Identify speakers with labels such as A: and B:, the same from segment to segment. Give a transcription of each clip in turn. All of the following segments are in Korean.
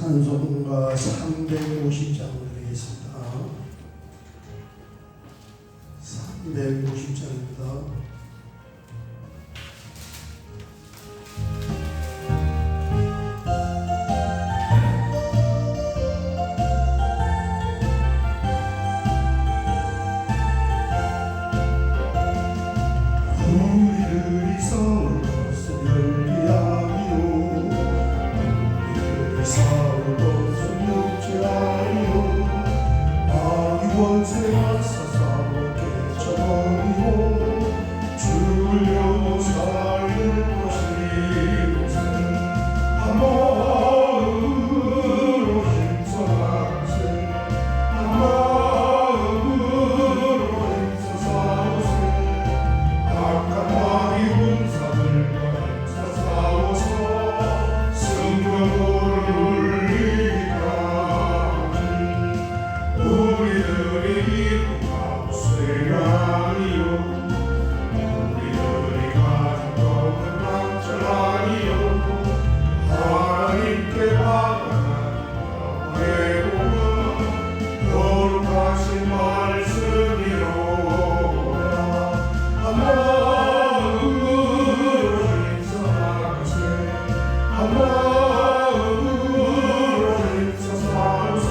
A: 찬송가 350장을 드리겠습니다. 350장입니다. 우리들이 싸울 것을 열리하리요. 우리들이 싸울 것을 육체하리요. 악이 원수가 싸워 깨쳐버리고 주려 살릴 것이니 한 마음으로 힘써가세. 한 마음으로 힘써 싸우세. 악한 마귀 군사들과 힘써 싸워서 승격을 울리리까지. 우리들이 이룩하고 쇠가 아니요. 우리들이 가진 것은 망절 아니요. 하나님께 받아가니까 회복은 거룩하신 말씀이로다. 한 마음으로 힘써 나가세. 한 마음으로 힘써 싸우세.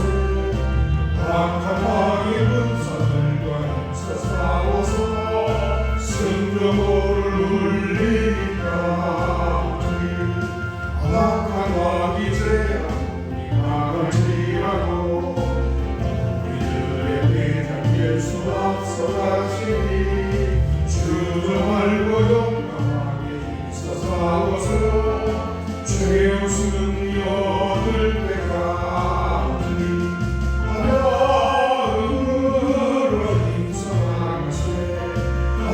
A: 악한 마귀 군사들과 힘써 싸워서 승격을 울리기까지. 악한 마귀 제한이 강할지라도 우리들의 배짱 예수 앞서가시니 주저 말고 용감하게 힘써 싸워서 최우승이 얻을 때까지. 한 마음으로 힘써 나가세. 한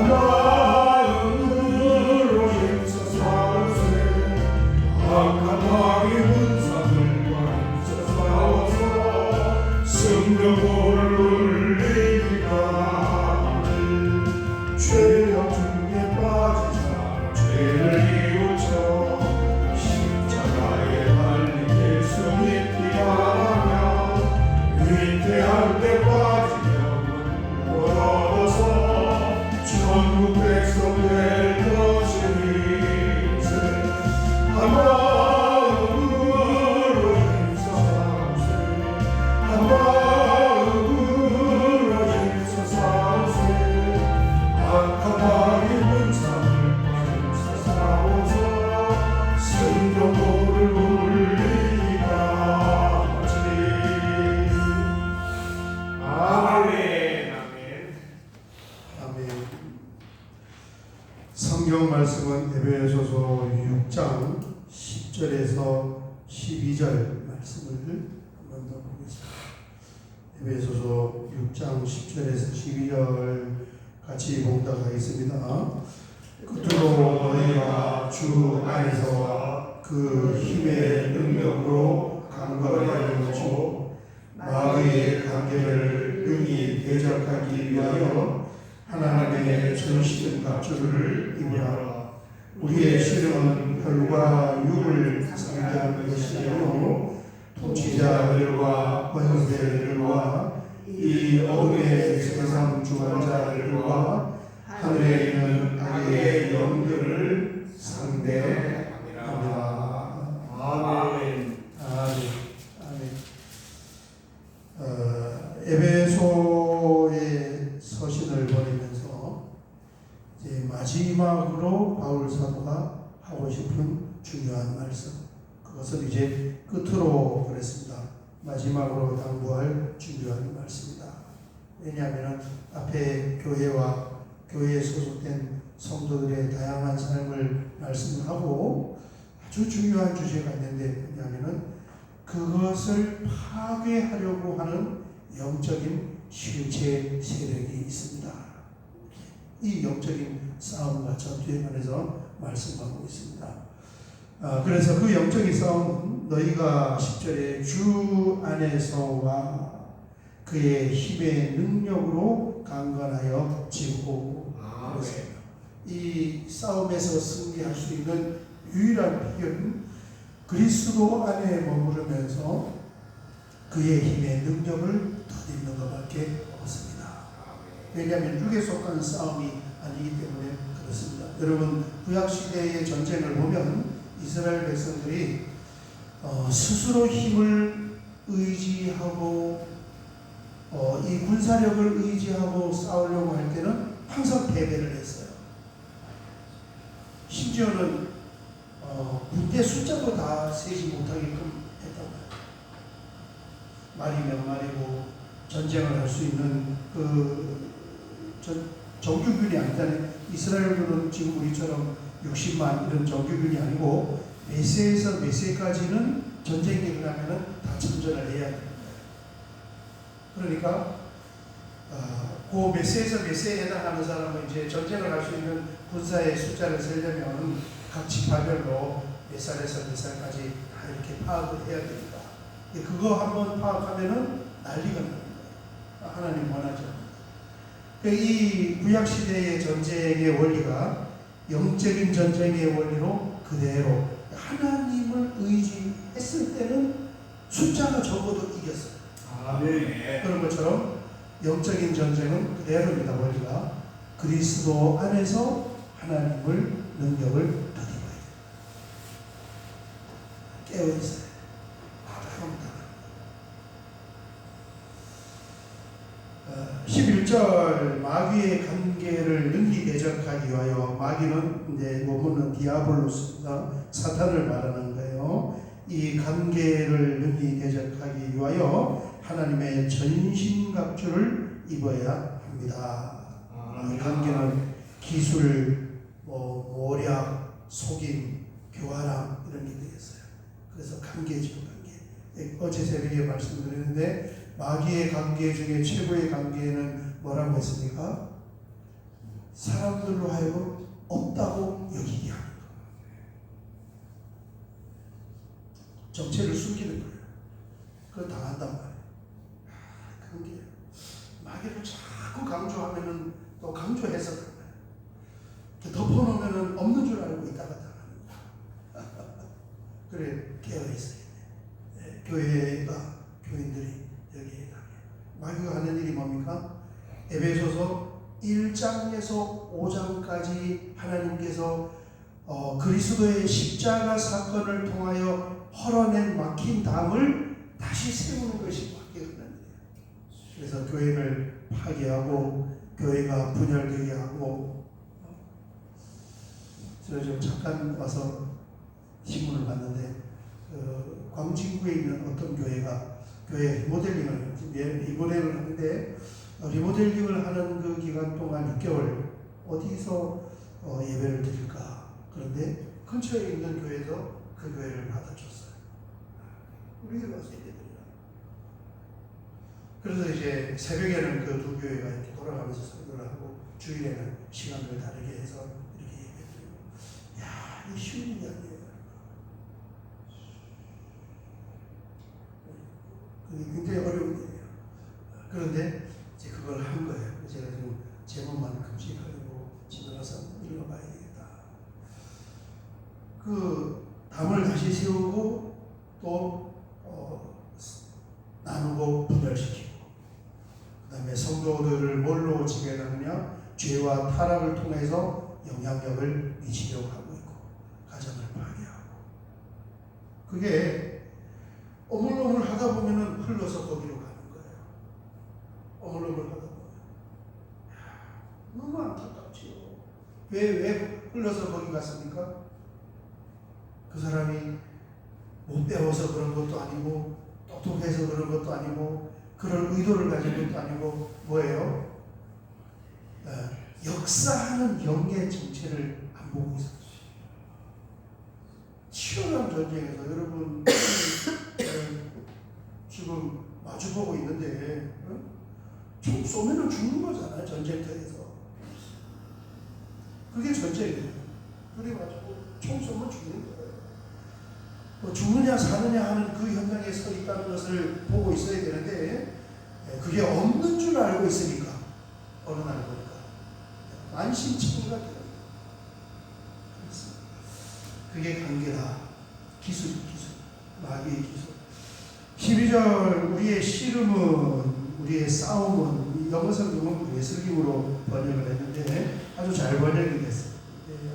A: 마음으로 힘써 싸우세. 악한 마귀 군사들과 힘써 싸워서 승격을 울리기까지. 죄악 중에 빠지자 죄를 이웃쳐 십자가에 달린 예수 믿기 바라며 위태할 때 빠지려면 뭘 얻어서 천국 백성 될 것이니세. 한 마음으로 힘써 싸우세. 한 마음으로 힘써 싸우세. 악한 마귀 군사들과 힘써 싸워서 승격을 울리기까지. 아멘. 아멘. 성경 말씀은 에베소서 6장 10절에서 12절 말씀을 한번 더 보겠습니다. 에베소서 6장 10절에서 12절 같이 봉독 하겠습니다. 끝으로 너희가 주 안에서 그 힘의 능력으로 강건하여지고 마귀의 관계를 능히 대적하기 위하여 하나님의 전신 갑주를 입으라. 우리의 실력은 혈과 육을 상대하는 것이 아니요 통치자들과 권세들과 이 어둠의 세상 주관자들과 하늘에 있는 악의 영들을 상대합니다. 아멘. 아멘. 에베소의 서신을 보내면서 이제 마지막으로 바울 사도가 하고 싶은 중요한 말씀, 그것을 이제 끝으로 그랬습니다. 마지막으로 당부할 중요한 말씀이다. 왜냐하면 앞에 교회와 교회에 소속된 성도들의 다양한 삶을 말씀하고 아주 중요한 주제가 있는데 뭐냐면은 그것을 파괴하려고 하는 영적인 실체 세력이 있습니다. 이 영적인 싸움과 전투에 관해서 말씀하고 있습니다. 그래서 그 영적인 싸움은 너희가 10절에 주 안에서와 그의 힘의 능력으로 강건하여 지고, 이 싸움에서 승리할 수 있는 유일한 비결은
B: 그리스도 안에 머무르면서 그의 힘의 능력을 덧입는 것밖에 없습니다. 왜냐하면 육에 속한 싸움이 아니기 때문에 그렇습니다. 여러분, 구약시대의 전쟁을 보면 이스라엘 백성들이 스스로 힘을 의지하고 이 군사력을 의지하고 싸우려고 할 때는 항상 패배를 했어요. 심지어는 군대 숫자도 다 세지 못하게끔 했단 말이에요. 말이 몇 마리고 전쟁을 할 수 있는 정규군이 아니잖아요. 이스라엘군은 지금 우리처럼 60만 이런 정규군이 아니고 몇 세에서 몇 세까지는 전쟁이 일어나면 다 참전을 해야 됩니다. 그러니까 그 몇 세에서 몇 세에 해당하는 사람은 이제 전쟁을 할 수 있는 군사의 숫자를 세려면 각 지파별로 몇 살에서 몇 살까지 다 이렇게 파악을 해야 됩니다. 그거 한번 파악하면은 난리가 납니다. 하나님 원하지 않습니다. 이 구약시대의 전쟁의 원리가 영적인 전쟁의 원리로 그대로 하나님을 의지했을 때는 숫자가 적어도 이겼어요.
A: 아멘.
B: 그런 것처럼 영적인 전쟁은 그대로입니다. 원리가 그리스도 안에서 하나님을 능력을 덧입어야 돼요. 깨어있어요. 아름답다. 11절 마귀의 관계를 능히 대적하기 위하여, 마귀는 이제 원문은 디아볼로스입니다. 사탄을 말하는 거예요. 이 관계를 능히 대적하기 위하여 하나님의 전신갑주를 입어야 합니다. 이 관계는 기술, 모략, 속임, 교활함 이런 게 되겠어요. 그래서 관계죠, 관계. 어제 새벽에 말씀드렸는데 마귀의 관계 중에 최고의 관계는 뭐라고 했습니까? 사람들로 하여금 없다고 여기게 하는 거. 정체를 숨기는 거예요. 그걸 당한단 말이에요. 관계. 마귀를 자꾸 강조하면은 또 강조해서 그런 거예요. 덮어놓으면은 없는 줄 알고 있다가 당합니다. 그래, 깨어있어야 돼. 교회가, 교인들이 여기에 당해요. 마귀가 하는 일이 뭡니까? 에베소서 1장에서 5장까지 하나님께서 그리스도의 십자가 사건을 통하여 헐어낸 막힌 담을 다시 세우는 것이 마귀가 하는 일이에요. 그래서 교회를 파괴하고 교회가 분열되게 하고. 제가 좀 잠깐 와서 신문을 봤는데 광진구에 있는 어떤 교회가 교회 리모델링을 하는데 리모델링을 하는 그 기간 동안 6개월 어디서 예배를 드릴까. 그런데 근처에 있는 교회에서 그 교회를 받아줬어요. 우리들 와서 예배 드리라. 그래서 이제 새벽에는 그 두 교회가 이렇게 돌아가면서 설교를 하고 주일에는 시간을 다르게 해서 이렇게 예배 드리고. 야, 이 쉬운 일이 아니에요. 그게 굉장히 어려운 일이에요. 그런데 이제 그걸 한 거예요. 제가 지금 제목만 금식하려고 집에 가서 읽어봐야 되겠다. 그 담을 다시 세우고 또 나누고 분열시키고, 그 다음에 성도들을 뭘로 지배하느냐? 죄와 타락을 통해서 영향력을 미치려고 하고 있고 가정을 파괴하고. 그게 어물어물 하다 보면은 흘러서 거기로 가는 거예요. 어물어물 하다 보면. 너무 안타깝지요. 왜 흘러서 거기 갔습니까? 그 사람이 못 배워서 그런 것도 아니고, 똑똑해서 그런 것도 아니고, 그런 의도를 가진 것도 아니고, 뭐예요? 역사하는 영의 정체를 안 보고 있었어요. 치열한 전쟁에서 여러분 지금 마주보고 있는데 총 쏘면은 죽는 거잖아요. 전쟁터에서. 그게 전쟁이에요. 그래가지고 총 쏘면 죽는 거예요. 죽느냐 사느냐 하는 그 현장에 서 있다는 것을 보고 있어야 되는데 그게 없는 줄 알고 있으니까 어느 날 보니까 만신창이가 되어요. 그게 관계다. 기술. 마귀의 기술. 12절 우리의 씨름은 우리의 싸움은 영어 성경은 레슬링으로 번역을 했는데 아주 잘 번역이 됐어요.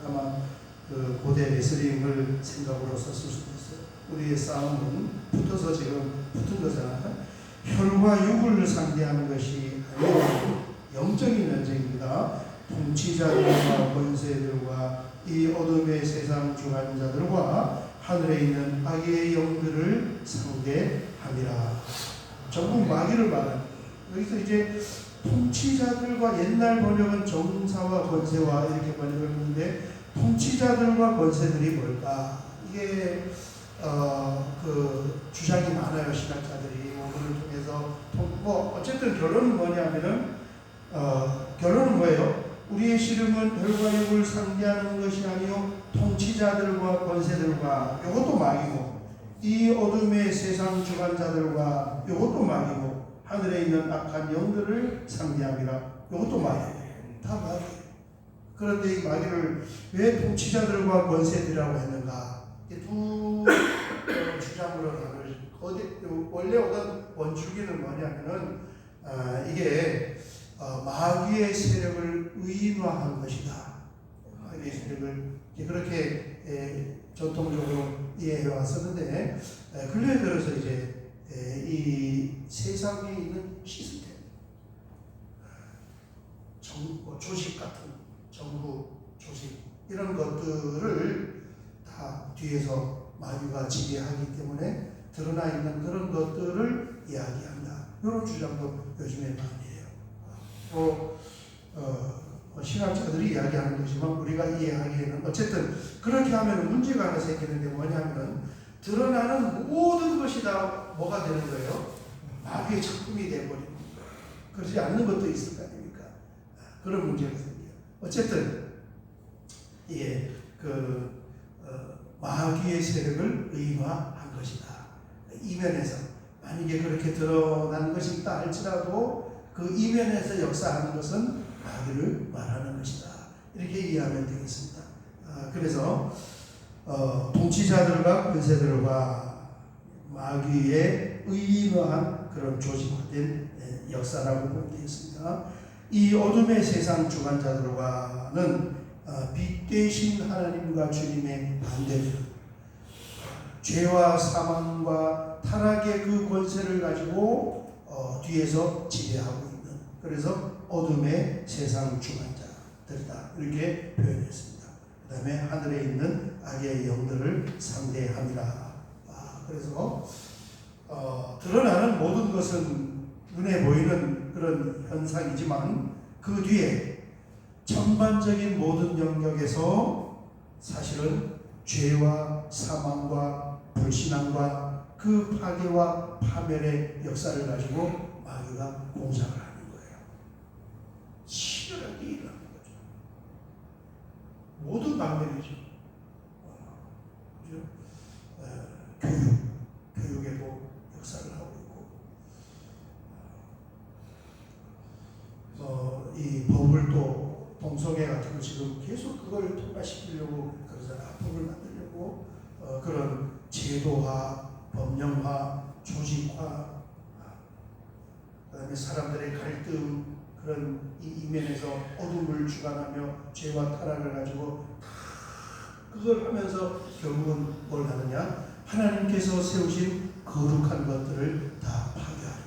B: 아마 그 고대 레슬링을 생각으로 썼을 수도 있어요. 우리의 싸움은 붙어서 지금 붙은 거잖아요. 혈과 육을 상대하는 것이 아니라 영적인 전쟁입니다. 통치자들과 권세들과 이 어둠의 세상 주관자들과 하늘에 있는 악의 영들을 상대함이라. 전부 마귀를 말합니다. 여기서 이제 통치자들과 옛날 번역은 정사와 권세와 이렇게 번역을 했는데 통치자들과 권세들이 뭘까? 이게 그 주장이 많아요. 신학자들이 오늘을 통해서 뭐 어쨌든 결론은 뭐냐면은 결론은 뭐예요? 우리의 씨름은 혈과 육을 상대하는 것이 아니요 통치자들과 권세들과 이것도 마귀고 이 어둠의 세상 주관자들과 이것도 마귀고 하늘에 있는 악한 영들을 상대함이라 이것도 마귀고 다 마귀. 그런데 이 마귀를 왜 통치자들과 권세들이라고 했는가? 두 주장으로 나눌. 원래 오던 원줄기는 뭐냐면은 이게 마귀의 세력을 의인화한 것이다. 마귀의 세력을 그렇게 전통적으로 이해해 왔었는데 근래에 들어서 이제 이 세상에 있는 시스템, 조직 같은 정부 조직 이런 것들을 다 뒤에서 마귀가 지배하기 때문에 드러나 있는 그런 것들을 이야기한다. 이런 주장도 요즘에 많이 해요. 신학자들이 이야기하는 거지만 우리가 이해하기에는 어쨌든 그렇게 하면 문제가 하나 생기는 게 뭐냐면은 드러나는 모든 것이 다 뭐가 되는 거예요? 마귀의 작품이 되어버리는 거예요. 그러지 않는 것도 있을 거 아닙니까? 그런 문제가 생겨요. 어쨌든 예, 마귀의 세력을 의인화한 것이다. 이면에서 만약에 그렇게 드러나는 것이 있다 할지라도 그 이면에서 역사하는 것은 마귀를 말하는 것이다. 이렇게 이해하면 되겠습니다. 그래서 통치자들과 권세들과 마귀의 의인화한 그런 조직화된 역사라고 보면 되겠습니다. 이 어둠의 세상 주관자들과는 빛 대신 하나님과 주님의 반대되는 죄와 사망과 타락의 그 권세를 가지고 뒤에서 지배하고 있는, 그래서 어둠의 세상 주관자들이다 이렇게 표현했습니다. 그 다음에 하늘에 있는 악의 영들을 상대함이라. 그래서 드러나는 모든 것은 눈에 보이는 그런 현상이지만 그 뒤에 전반적인 모든 영역에서 사실은 죄와 사망과 불신앙과 그 파괴와 파멸의 역사를 가지고 마귀가 공작을 하는 거예요. 치열하게 일하는 거죠. 모든 방면이죠. 교육에도 역사를 하고 있고, 이 법을 또 동성애 같은 거 지금 계속 그걸 통과시키려고 그러잖아. 법을 만들려고 그런 제도화, 법령화, 조직화, 그다음에 사람들의 갈등, 그런 이 이면에서 어둠을 주관하며 죄와 타락을 가지고 그걸 하면서 결국은 뭘 하느냐? 하나님께서 세우신 거룩한 것들을 다 파괴하려.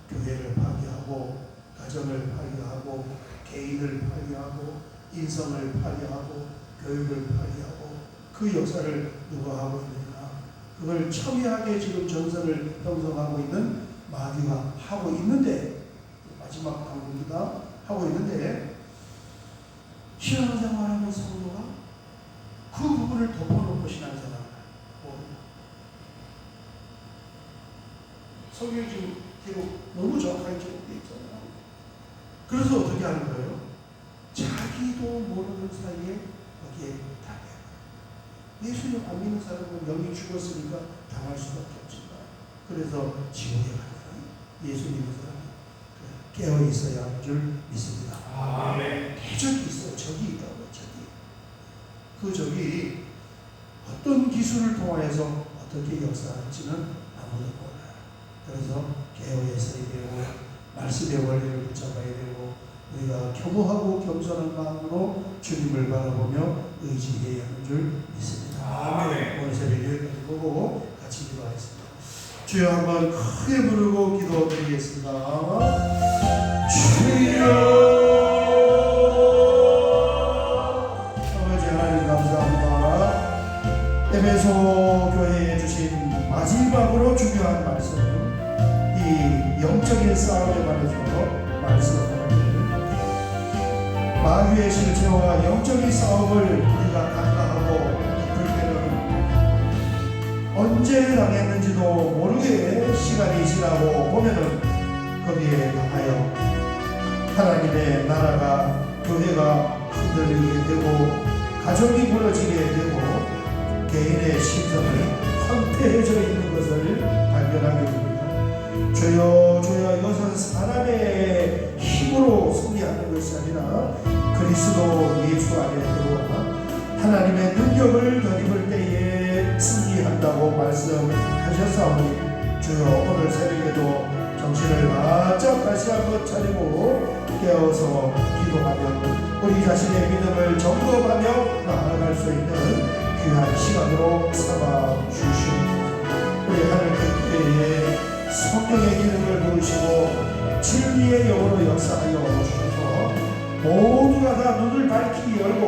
B: 교회를 파괴하고, 가정을 파괴하고, 개인을 파괴하고, 인성을 파괴하고, 교육을 파괴하고, 그 역사를 누가 하고 있는가? 그걸 첨예하게 지금 전선을 형성하고 있는 마귀가 하고 있는데, 마지막 당국이다 하고 있는데, 신앙생활하는 성도가 그 부분을 덮어놓고 신앙생활을 성경이 지금 계속 너무 정확하게 기록되어 있잖아요. 그래서 어떻게 하는 거예요? 자기도 모르는 사이에 거기에 당해요. 예수님 안 믿는 사람은 영이 죽었으니까 당할 수밖에 없지만, 그래서 지옥에 가면 예수 믿는 사람이 깨어 있어야 할 줄 믿습니다.
A: 아멘.
B: 적이 있어요. 적이 있다고. 적이. 그 적이 어떤 기술을 통하여서 어떻게 역사할지는 아무도 몰라요. 그래서 개혁의 예설이 되고 말씀의 원리를 붙잡아야 되고 우리가 겸허하고 겸손한 마음으로 주님을 바라보며 의지해야 하는 줄 믿습니다.
A: 아멘.
B: 오늘 새벽 여기까지 보고 같이 기도하겠습니다. 주여 한번 크게 부르고 기도드리겠습니다. 주여 아버지 하나님 감사합니다. 에베소 교회에 주신 마지막으로 중요한 말씀, 이 영적인 싸움에 관해서 말씀하셨는데 마귀의 실체와 영적인 싸움을 우리가 간과하고 있을 때는 언제 당했는지도 모르게 시간이 지나고 보면은 거기에 당하여 하나님의 나라가 교회가 흔들리게 되고 가정이 무너지게 되고 개인의 심성이 황폐해져 있는 것을 발견하게 됩니다. 주여 주여 이것은 사람의 힘으로 승리하는 것이 아니라 그리스도 예수 안에 들어와 하나님의 능력을 덧입을 때에 승리한다고 말씀하셨사오니 주여 오늘 새벽에도 정신을 바짝 다시 한번 차리고 깨어서 기도하며 우리 자신의 믿음을 점검하며 나아갈 수 있는 귀한 시간으로 삼아 주시옵소서. 우리 하늘께에 성령의 기름을 부으시고 진리의 영으로 역사하여 주셔서 모두가 다 눈을 밝히 열고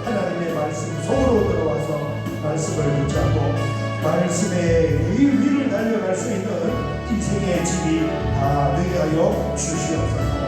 B: 하나님의 말씀 속으로 들어와서 말씀을 붙잡고 말씀의 위를 달려갈 수 있는 인생의 집이 다 되게 하여 주시옵소서.